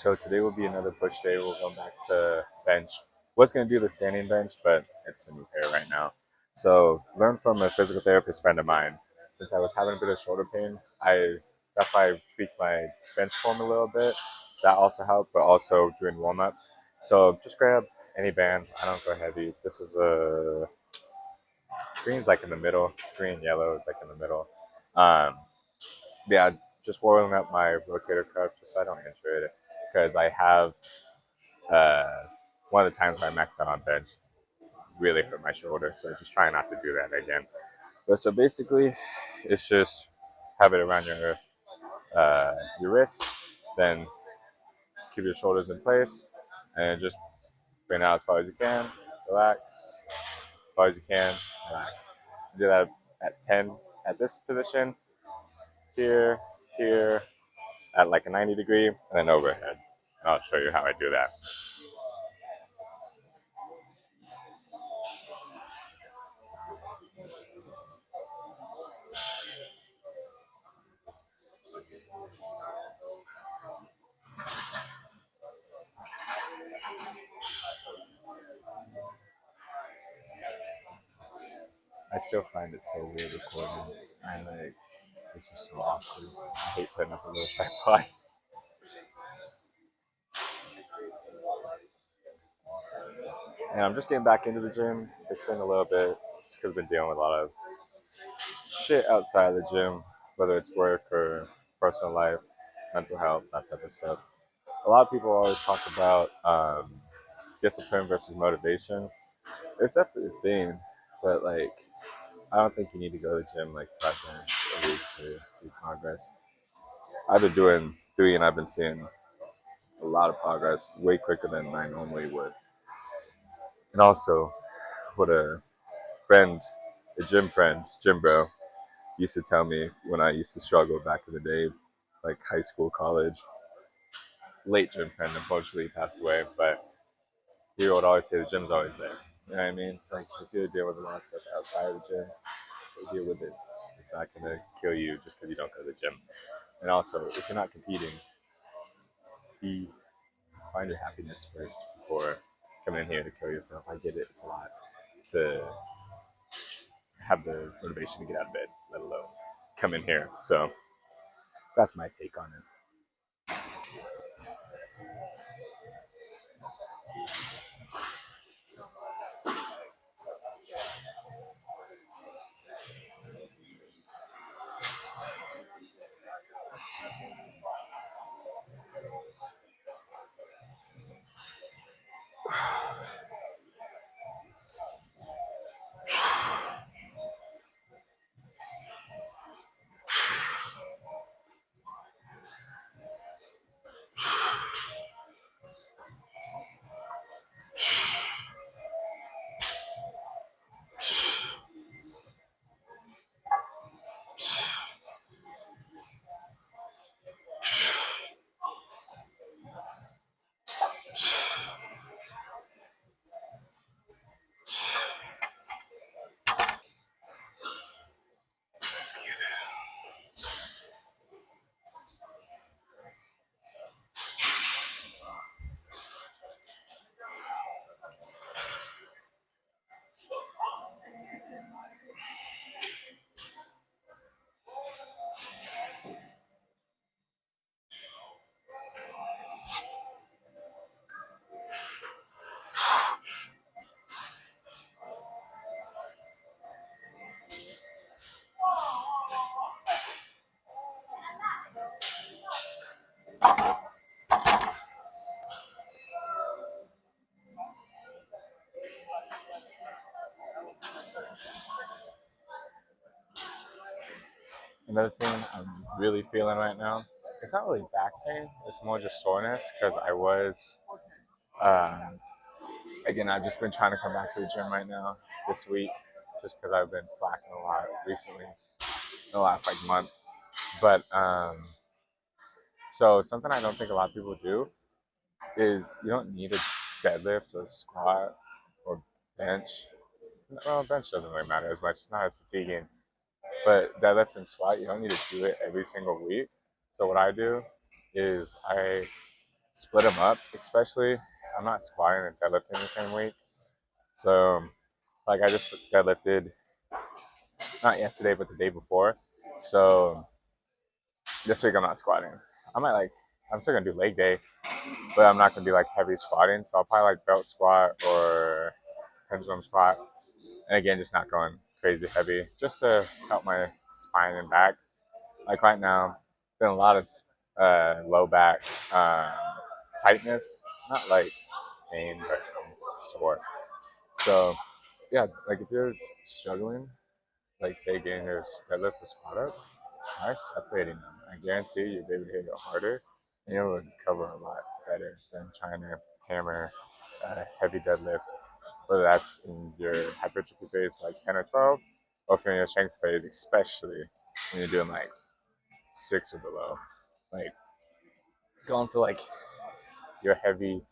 So today will be another push day. We'll go back to bench. Was gonna do the standing bench, but it's a new pair right now. So learned from a physical therapist friend of mine. Since I was having a bit of shoulder pain, I that's why I tweaked my bench form a little bit. That also helped, but also doing warm ups. So just grab any band. I don't go heavy. This is a green's like in the middle. Green, yellow is like in the middle. Um, yeah, just warming up my rotator cuff just so I don't injure it because I have uh, one of the times when I maxed out on bench really hurt my shoulder, so just trying not to do that again. But so basically, it's just have it around your wrist, then keep your shoulders in place, and just bring it out as far as you can. Relax, as far as you can. Relax. Do that at 10 at this position. Here, here, at like a 90 degree, and then overhead. And I'll show you how I do that. I still find it so weird recording. It's just so awkward. I hate putting up a little tripod. And I'm just getting back into the gym. It's been a little bit just because I've been dealing with a lot of shit outside of the gym, whether it's work or personal life, mental health, that type of stuff. A lot of people always talk about discipline versus motivation. It's definitely a thing, but like I don't think you need to go to the gym like 5 times a week to see progress. I've been doing 3 and I've been seeing a lot of progress way quicker than I normally would. And also, what a friend, a gym friend, gym bro, used to tell me when I used to struggle back in the day, like high school, college. Late gym friend, unfortunately, passed away, but he would always say the gym's always there. You know what I mean? Like if you deal with a lot of stuff outside of the gym, you deal with it. It's not gonna kill you just because you don't go to the gym. And also, if you're not competing, be find your happiness first before coming in here to kill yourself. I get it; it's a lot to have the motivation to get out of bed, let alone come in here. So that's my take on it. Another thing I'm really feeling right now, it's not really back pain, it's more just soreness because um, again, I've just been trying to come back to the gym right now this week just because I've been slacking a lot recently in the last like month. But so something I don't think a lot of people do is you don't need a deadlift or squat or bench. Well, bench doesn't really matter as much. It's not as fatiguing. But deadlift and squat, you don't need to do it every single week. So what I do is I split them up, especially. I'm not squatting and deadlifting the same week. So, like, I just deadlifted, not yesterday, but the day before. So, this week I'm not squatting. I might, like, I'm still gonna do leg day, but I'm not gonna do, like, heavy squatting. So, I'll probably, like, belt squat or pendulum squat. And again, just not going crazy heavy, just to help my spine and back. Like, right now, been a lot of low back um, tightness, not like pain, but sore. So yeah, like if you're struggling, like say getting your deadlift or squat up, try separating them. I guarantee you'll be able to hit it harder, and you'll recover a lot better than trying to hammer a heavy deadlift, whether that's in your hypertrophy phase like 10 or 12, or if you're in your strength phase, especially when you're doing like 6 or below. Like going for like your heavy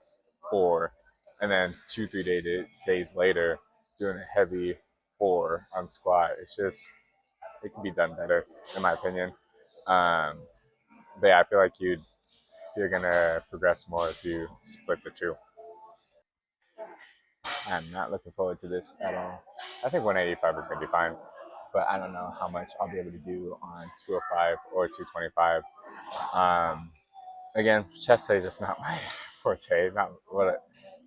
4, and then 2 3 days later doing a heavy 4 on squat. It's just it can be done better in my opinion. Um, but yeah, I feel like you're gonna progress more if you split the two. I'm not looking forward to this at all. I think 185 is gonna be fine, but I don't know how much I'll be able to do on 205 or 225. Um, Again, chest day is just not my forte, not what it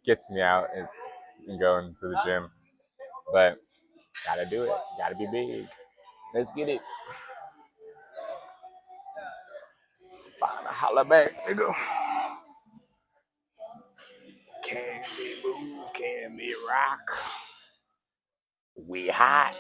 gets me out and going to the gym. But gotta do it. Gotta be big. Let's get it. Find a holla back, nigga. Can we move? Can we rock? We hot.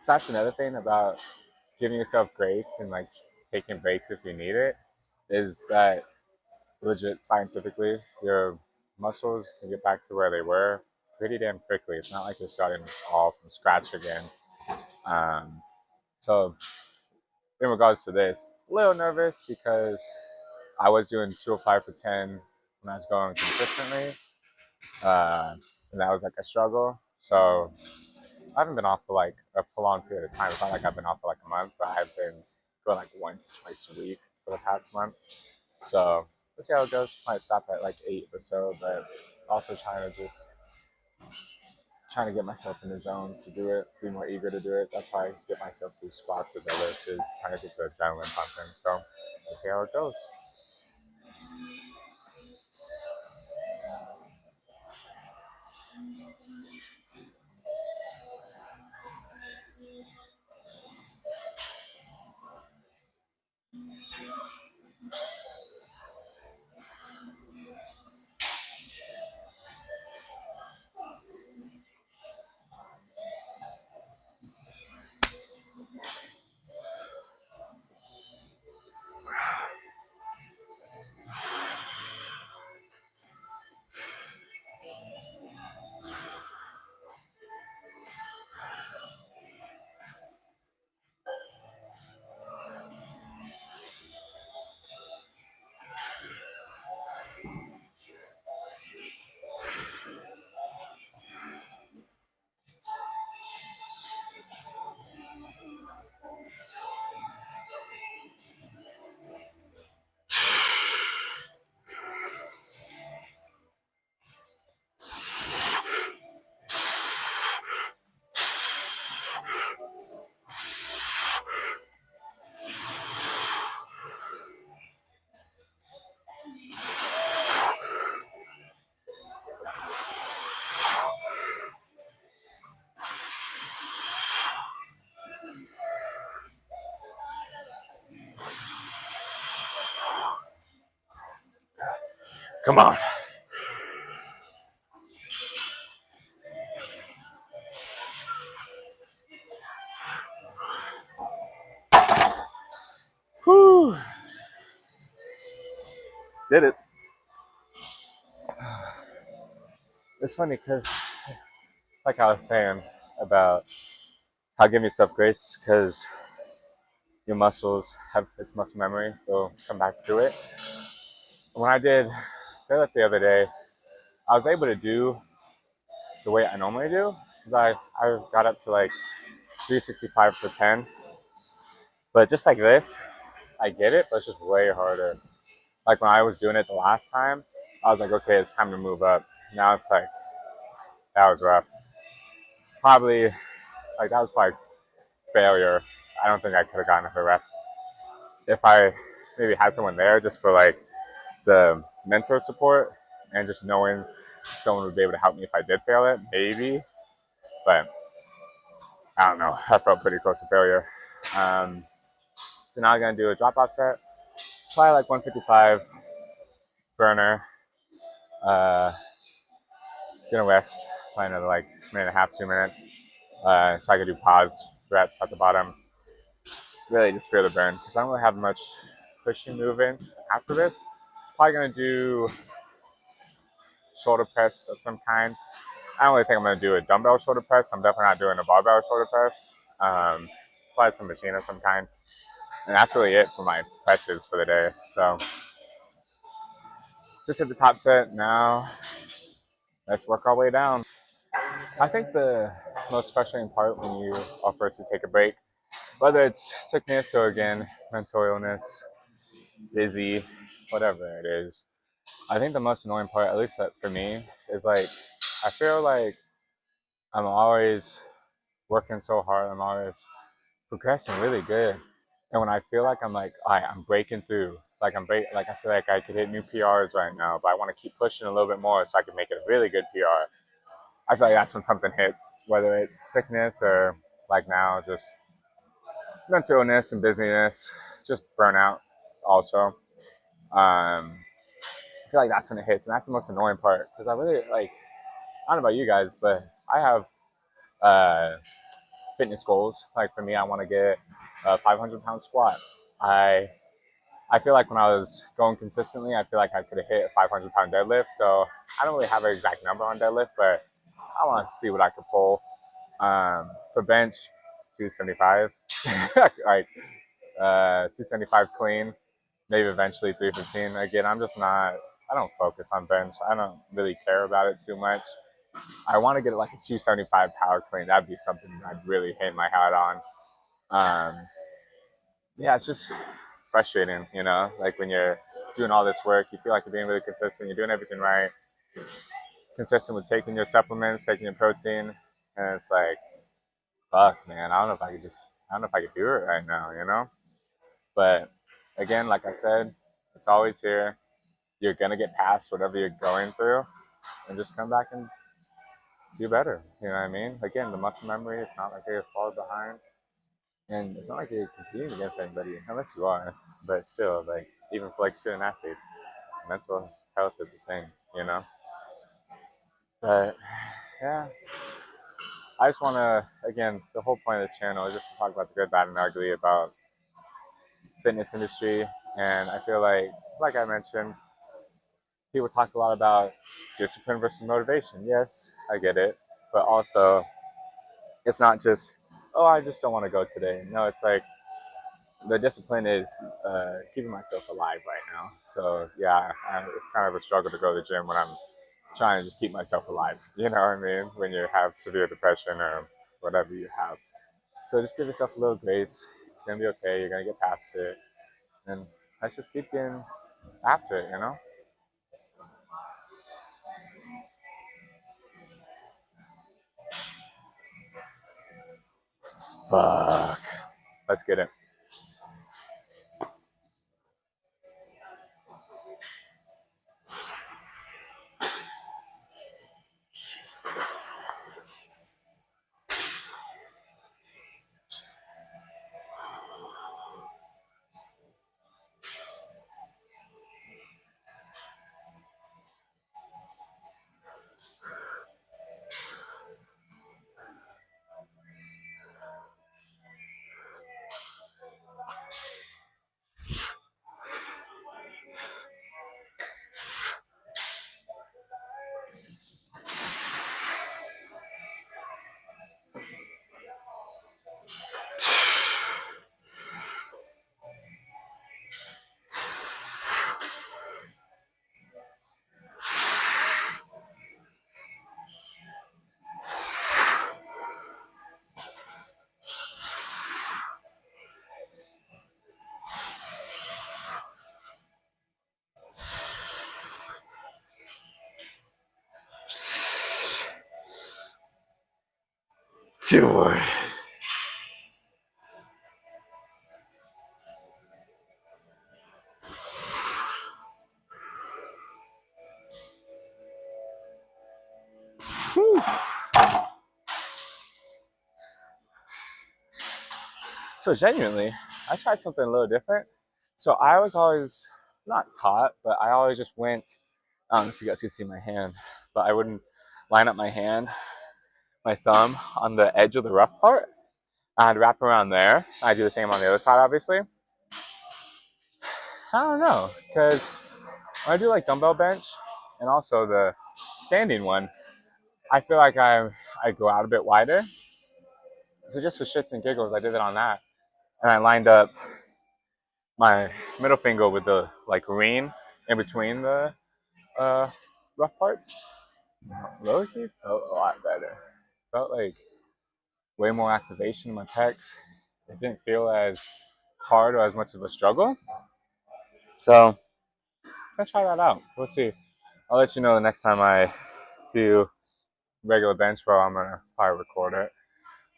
So that's another thing about giving yourself grace and like taking breaks if you need it, is that legit scientifically your muscles can get back to where they were pretty damn quickly. It's not like you're starting all from scratch again. Um, so in regards to this, a little nervous because I was doing 205 for 10 when I was going consistently, uh, and that was like a struggle. So I haven't been off for like a prolonged period of time. It's not like I've been off for like a month, but I've been going like once, twice a week for the past month. So let's see how it goes. Might stop at like 8 or so, but also trying to get myself in the zone to do it, be more eager to do it. That's why I get myself through squats or deadlifts, is trying to get the adrenaline pumping. So let's see how it goes. Come on. did it. It's funny because, like I was saying about how give yourself grace because your muscles have its muscle memory. They'll come back to it. When I did deadlift the other day, I was able to do the way I normally do. I got up to like 365 for 10. But just like this, I get it, but it's just way harder. Like when I was doing it the last time, I was like, okay, it's time to move up. Now it's like, that was rough. Probably, like, that was probably failure. I don't think I could have gotten a rep if I maybe had someone there just for like the mentor support and just knowing someone would be able to help me if I did fail it, maybe. But I don't know. I felt pretty close to failure. So now I'm gonna do a drop off set, probably like 155 burner. Uh, gonna rest, probably another like minute and a half, 2 minutes. So I could do pause reps at the bottom. Really just feel the burn because I don't really have much pushing movement after this. Probably gonna do shoulder press of some kind. I don't really think I'm gonna do a dumbbell shoulder press. I'm definitely not doing a barbell shoulder press. Probably some machine of some kind. And that's really it for my presses for the day. So just hit the top set now. Let's work our way down. I think the most frustrating part when you are forced to take a break, whether it's sickness or again mental illness, busy, whatever it is, I think the most annoying part, at least for me, is like I feel like I'm always working so hard. I'm always progressing really good, and when I feel like I'm like, all right, I'm breaking through. Like I feel like I could hit new PRs right now, but I want to keep pushing a little bit more so I can make it a really good PR. I feel like that's when something hits, whether it's sickness or like now just mental illness and busyness, just burnout also. I feel like that's when it hits, and that's the most annoying part because I really like. I don't know about you guys, but I have uh, fitness goals. Like for me, I want to get a 500-pound squat. I I feel like when I was going consistently, I feel like I could have hit a 500-pound deadlift. So I don't really have an exact number on deadlift, but I want to see what I could pull. For bench, 275, like 275 clean, maybe eventually 315. Again, I'm just not. I don't focus on bench. I don't really care about it too much. I want to get like a 275 power clean. That'd be something I'd really hang my hat on. Um, yeah, it's just frustrating, you know, like when you're doing all this work, you feel like you're being really consistent, you're doing everything right, consistent with taking your supplements, taking your protein, and it's like, fuck, man, I don't know if I could do it right now, you know? But again, like I said, it's always here. You're gonna get past whatever you're going through, and just come back and do better. You know what I mean? Again, the muscle memory. It's not like you're far behind, and it's not like you're competing against anybody, unless you are. But still, like even for like student athletes, mental health is a thing. You know. But yeah, I just want to again. The whole point of this channel is just to talk about the good, bad, and ugly about fitness industry, and I feel like I mentioned, people talk a lot about discipline versus motivation. Yes, I get it, but also it's not just, oh, I just don't want to go today. No, it's like the discipline is keeping myself alive right now. So yeah, it's kind of a struggle to go to the gym when I'm trying to just keep myself alive. You know what I mean? When you have severe depression or whatever you have. So just give yourself a little grace. It's gonna be okay. You're gonna get past it, and let's just keep getting after it. You know? Fuck. Let's get it. Two more. So genuinely, I tried something a little different. So I was always not taught, but I always just went. I don't know if you guys can see my hand, but I wouldn't line up my hand, my thumb on the edge of the rough part. I'd wrap around there. I do the same on the other side, obviously. I don't know, because when I do like dumbbell bench and also the standing one, I feel like I go out a bit wider. So just for shits and giggles, I did it on that, and I lined up my middle finger with the like ring in between the uh, rough parts. Low key felt a lot better. Felt like way more activation in my pecs. It didn't feel as hard or as much of a struggle. So I'm gonna try that out. We'll see. I'll let you know the next time I do regular bench row. I'm gonna probably record it.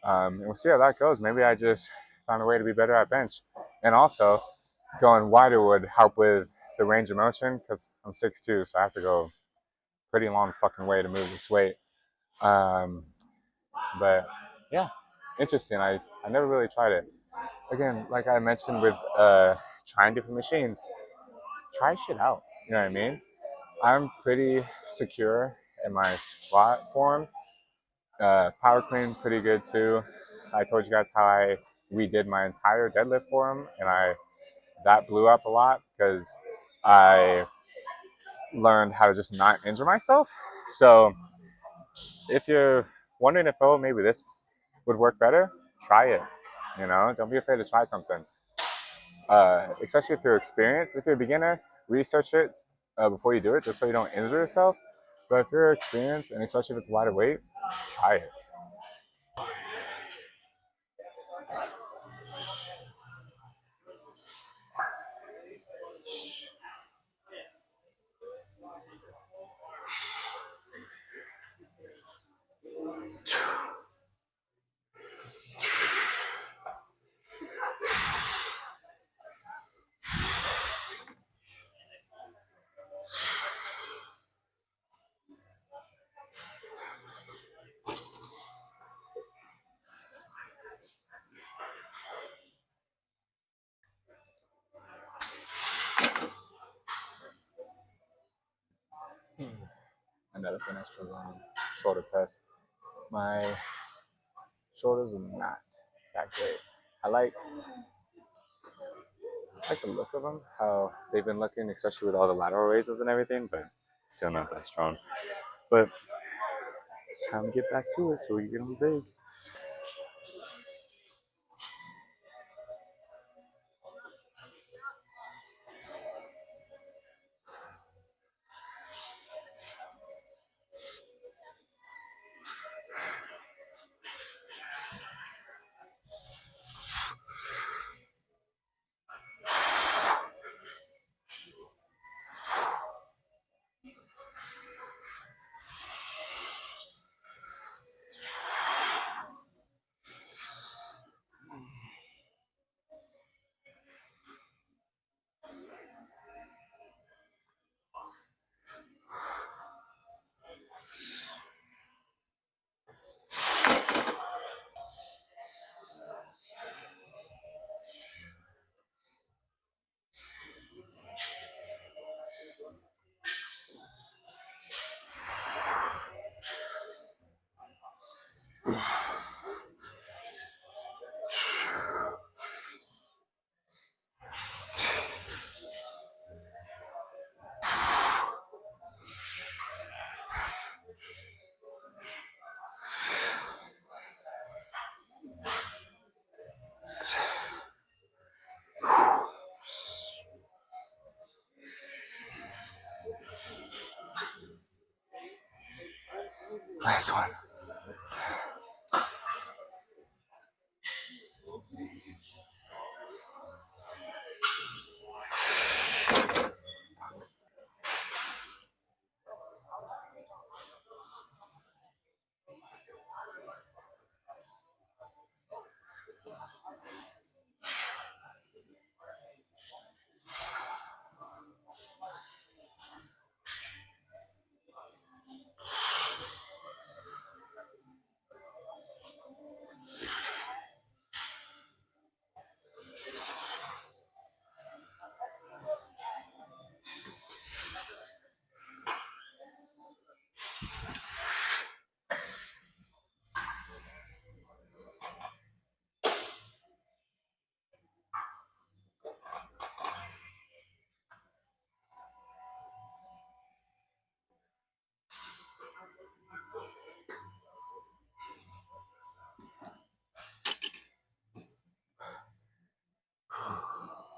And we'll see how that goes. Maybe I just found a way to be better at bench. And also, going wider would help with the range of motion because I'm 6'2", so I have to go pretty long fucking way to move this weight. But yeah, interesting. I never really tried it. Again, like I mentioned with trying different machines, try shit out. You know what I mean? I'm pretty secure in my squat form. Power clean, pretty good too. I told you guys how I redid my entire deadlift form, and that blew up a lot because I learned how to just not injure myself. So if you're wondering if maybe this would work better, try it. You know, don't be afraid to try something. Especially if you're experienced. If you're a beginner, research it before you do it, just so you don't injure yourself. But if you're experienced, and especially if it's a lighter weight, try it. Another thing I struggle on shoulder press. My shoulders are not that great. I like the look of them, how they've been looking, especially with all the lateral raises and everything, but still not that strong. But time to get back to it so we can get them big. Last one.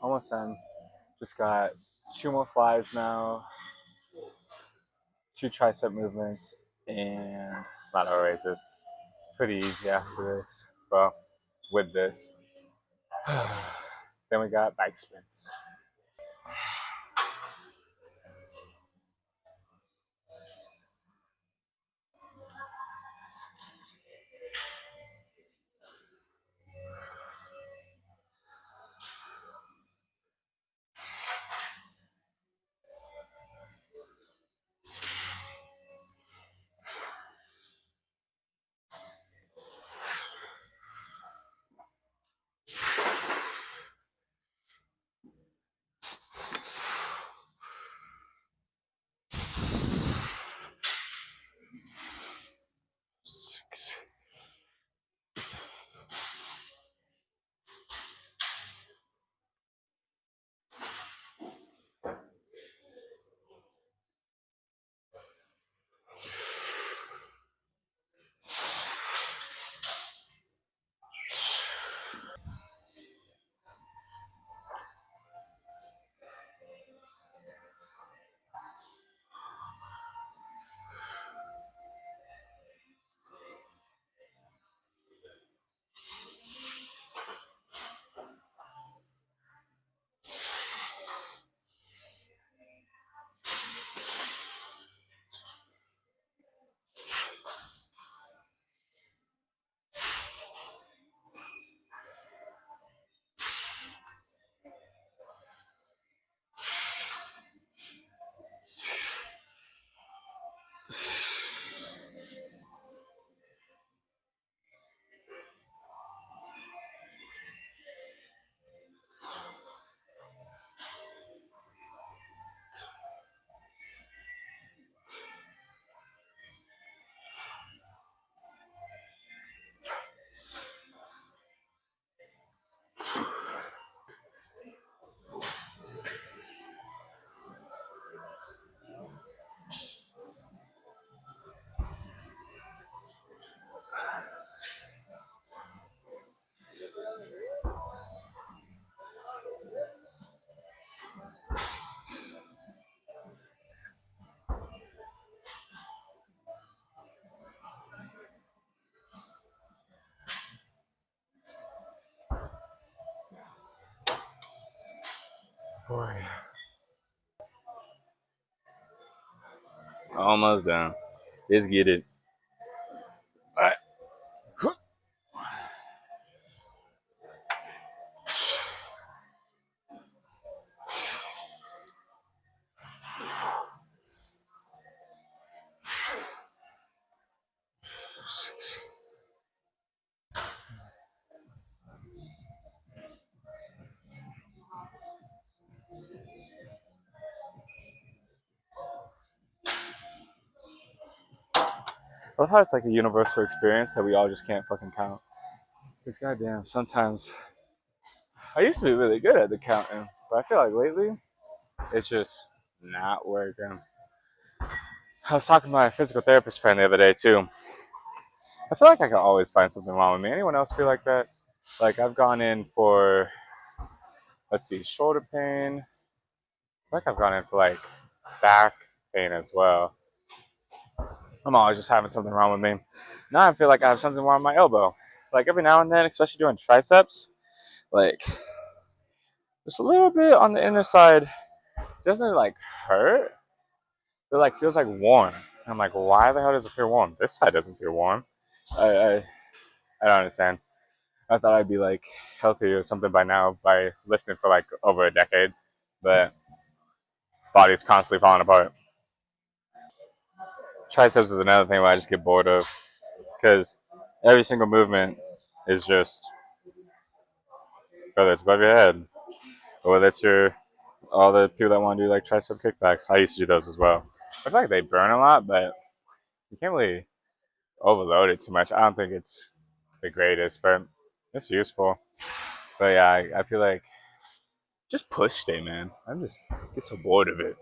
almost done. Just got 2 more flies now, 2 tricep movements, and lateral raises. Pretty easy after this. Well, with this. Then we got bike sprints. Boy. Almost done. Let's get it. All right. I love how it's like a universal experience that we all just can't fucking count. Because goddamn, sometimes I used to be really good at the counting, but I feel like lately it's just not working. I was talking to my physical therapist friend the other day too. I feel like I can always find something wrong with me. Anyone else feel like that? Like I've gone in for, let's see, shoulder pain. I feel like I've gone in for like back pain as well. I'm always just having something wrong with me. Now I feel like I have something wrong with my elbow. Like every now and then, especially doing triceps, like just a little bit on the inner side. Doesn't like hurt. It like feels like warm. I'm like, why the hell does it feel warm? This side doesn't feel warm. I I, I don't understand. I thought I'd be like healthy or something by now by lifting for like over a decade, but body's constantly falling apart. Triceps is another thing where I just get bored of because every single movement is just whether it's above your head or whether it's your all the people that want to do like tricep kickbacks. I used to do those as well. I feel like they burn a lot, but you can't really overload it too much. I don't think it's the greatest, but it's useful. But yeah, I feel like just push day, man. I'm just get so bored of it.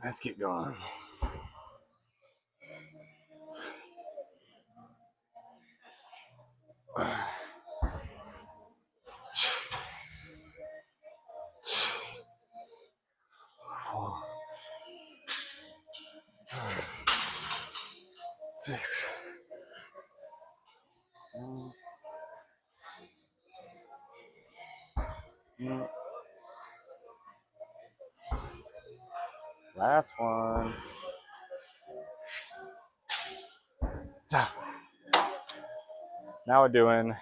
Let's keep going. 6. Last one. Now we're doing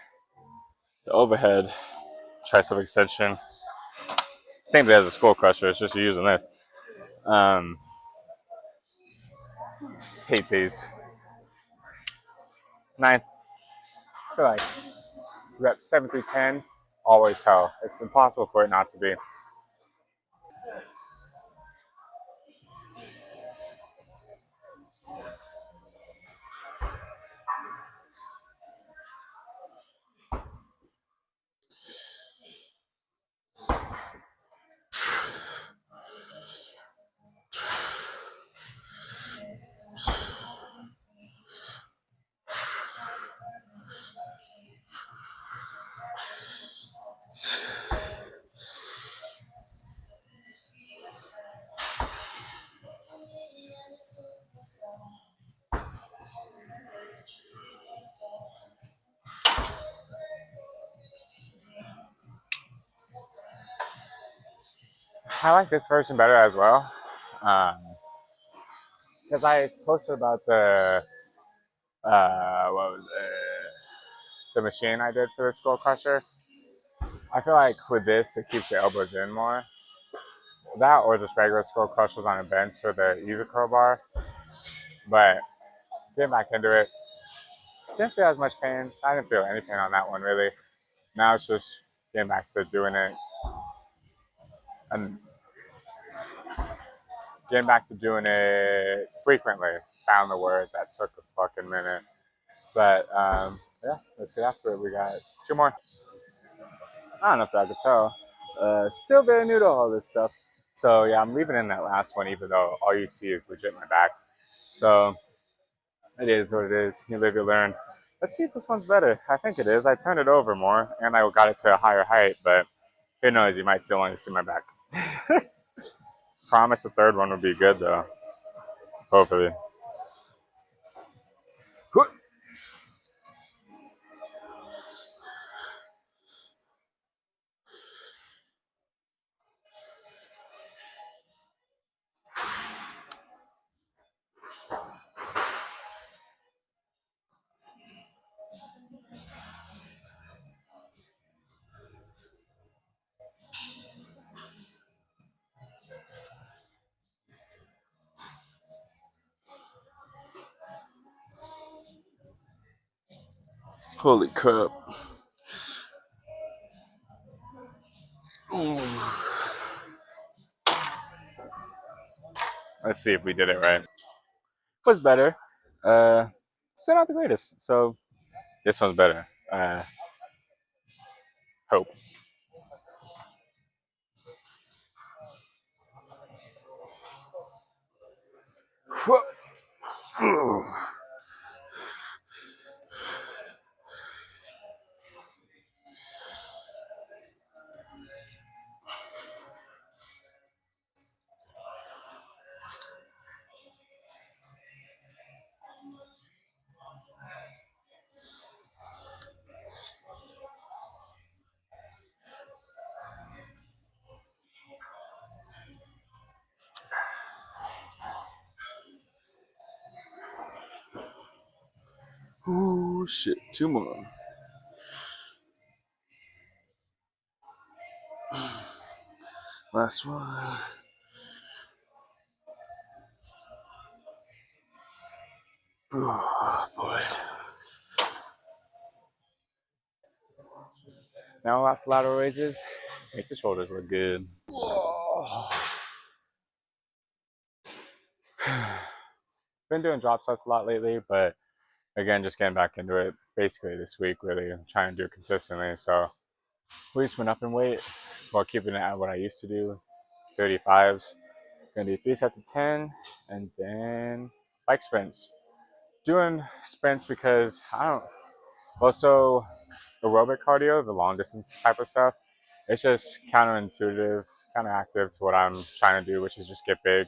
the overhead tricep extension. Same thing as a skull crusher, it's just using this. Hate these. 9, I feel like rep 7 through 10, always hell. It's impossible for it not to be. I like this version better as well. Because I posted about the, what was it? The machine I did for the skull crusher. I feel like with this, it keeps the elbows in more. That or just regular skull crushers on a bench for the user curl bar. But getting back into it, didn't feel as much pain. I didn't feel any pain on that one really. Now it's just getting back to doing it and getting back to doing it frequently. Found the word that took a fucking minute. But yeah, let's get after it. We got 2 more. I don't know if I could tell. Still very new to all this stuff. So yeah, I'm leaving in that last one, even though all you see is legit my back. So it is what it is. You live, you learn. Let's see if this one's better. I think it is. I turned it over more, and I got it to a higher height, but who knows? You might still only see my back. Promise the third one would be good, though. Hopefully. Holy crap. Ooh. Let's see if we did it right. Was better. Still not the greatest. So this one's better. Hope. Oh shit, 2 more. Last one. Oh boy. Now lots of lateral raises. Make the shoulders look good. Whoa. Been doing drop sets a lot lately, but again, just getting back into it basically this week, really. I'm trying to do it consistently. So we just went up in weight while keeping it at what I used to do, 35s. Gonna do 3 sets of 10 and then bike sprints. Doing sprints because I don't, also aerobic cardio, the long distance type of stuff, it's just counterintuitive, kind of active to what I'm trying to do, which is just get big.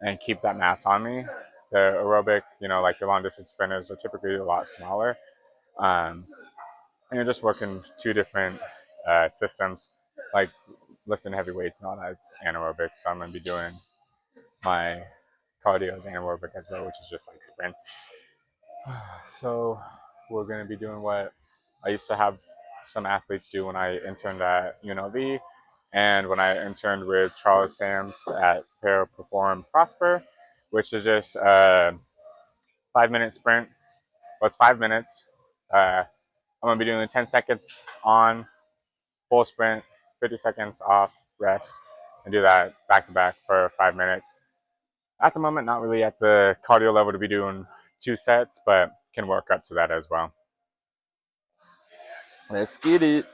and keep that mass on me. The aerobic, like your long distance sprinters are typically a lot smaller. Um, and you're just working two different systems, like lifting heavy weights, not as anaerobic. So I'm going to be doing my cardio as anaerobic as well, which is just like sprints. So we're going to be doing what I used to have some athletes do when I interned at UNLV and when I interned with Charles Sams at Para Perform Prosper, which is just a 5 minute sprint. Well, it's 5 minutes. I'm going to be doing 10 seconds on, full sprint, 50 seconds off, rest, and do that back to back for 5 minutes. At the moment, not really at the cardio level to be doing 2 sets, but can work up to that as well. Let's get it.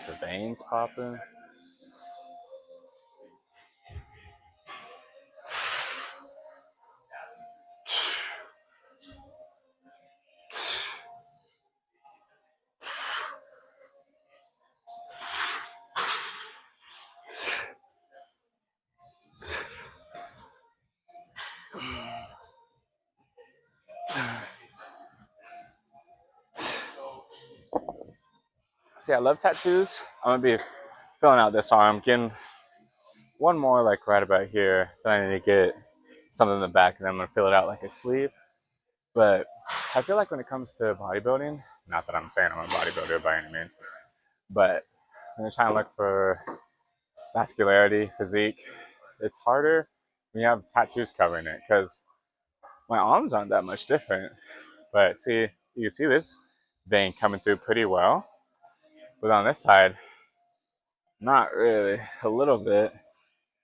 The veins popping. See, I love tattoos. I'm gonna be filling out this arm, getting one more like right about here. Then I need to get something in the back, and then I'm gonna fill it out like a sleeve. But I feel like when it comes to bodybuilding, not that I'm saying I'm a bodybuilder by any means, but when you're trying to look for vascularity, physique, it's harder when you have tattoos covering it because my arms aren't that much different. But see, you can see this vein coming through pretty well. But on this side, not really. A little bit.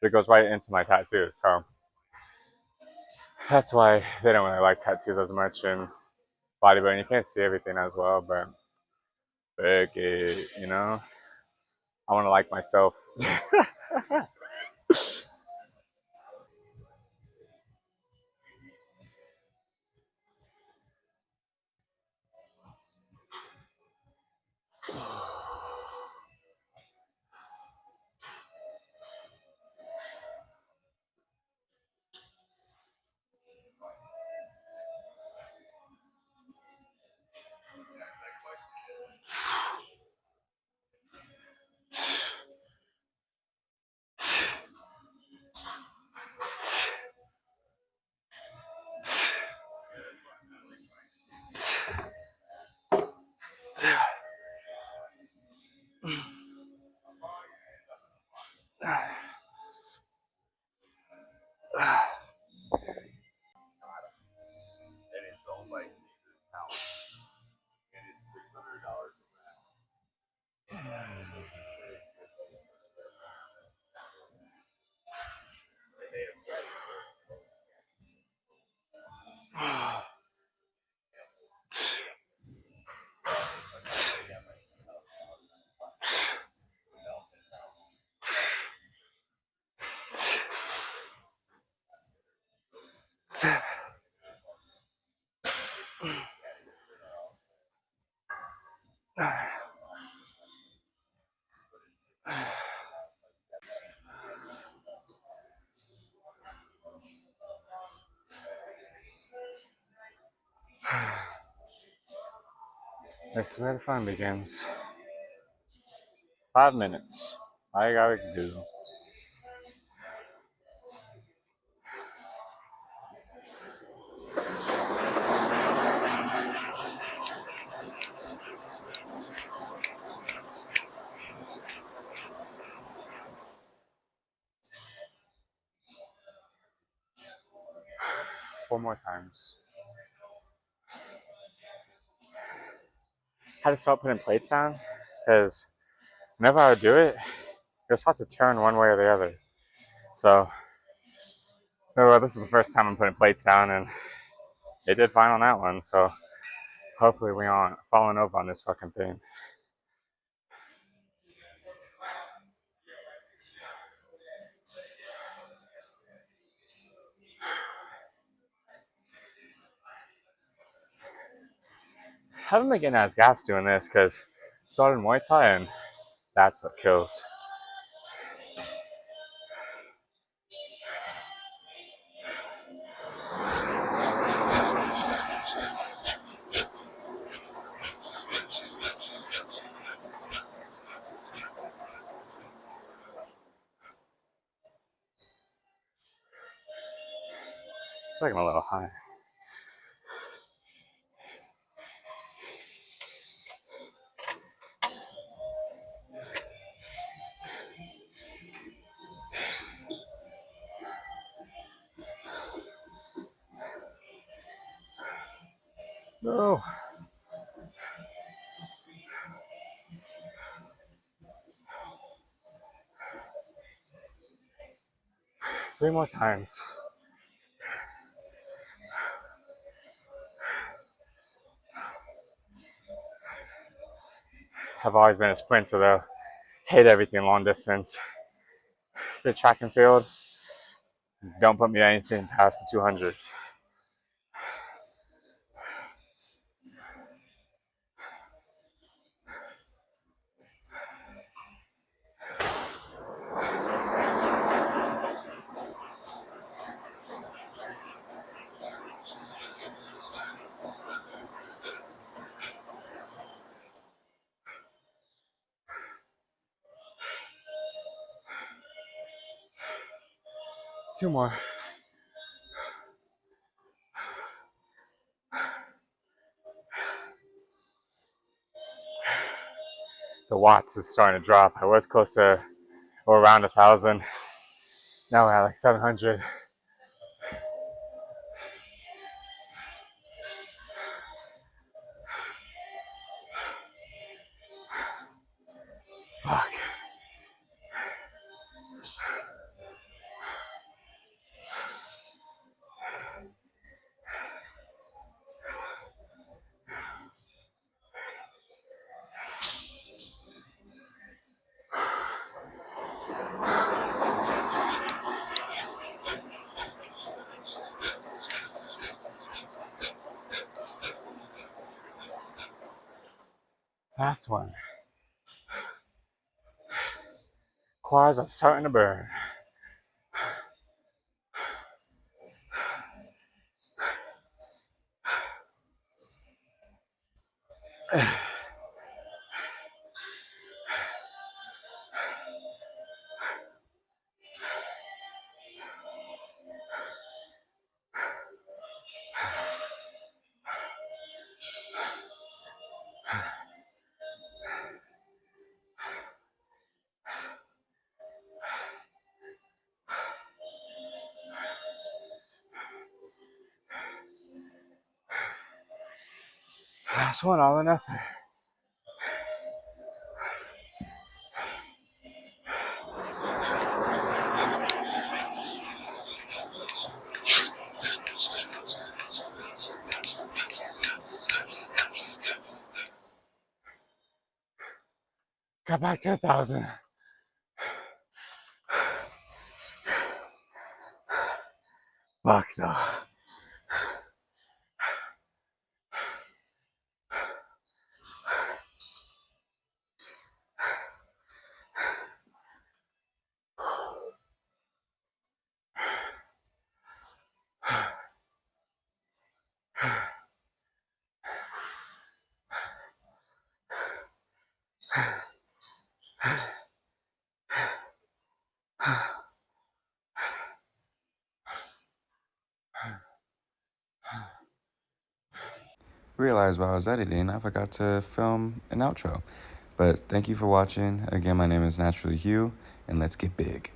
It goes right into my tattoo. So that's why they don't really like tattoos as much in bodybuilding. You can't see everything as well, but I want to like myself. That's where the fun begins. 5 minutes. I gotta do. 4 more times. Had to start putting plates down because whenever I would do it, it starts to turn one way or the other. So, well, this is the first time I'm putting plates down, and it did fine on that one. So, hopefully, we aren't falling over on this fucking thing. haven't been getting as gas doing this because started Muay Thai and that's what kills. I feel like I'm a little high. No. Three more times. I've always been a sprinter though. Hate everything long distance. The track and field, don't put me at anything past the 200. Two more. The watts is starting to drop. I was close to or around 1,000. Now we're at like 700. Fuck. Last one. Quads are starting to burn. Last one, all or nothing. Got back to 1,000. Fuck no. Realized while I was editing, I forgot to film an outro. But thank you for watching. Again, my name is Naturally Hugh, and let's get big.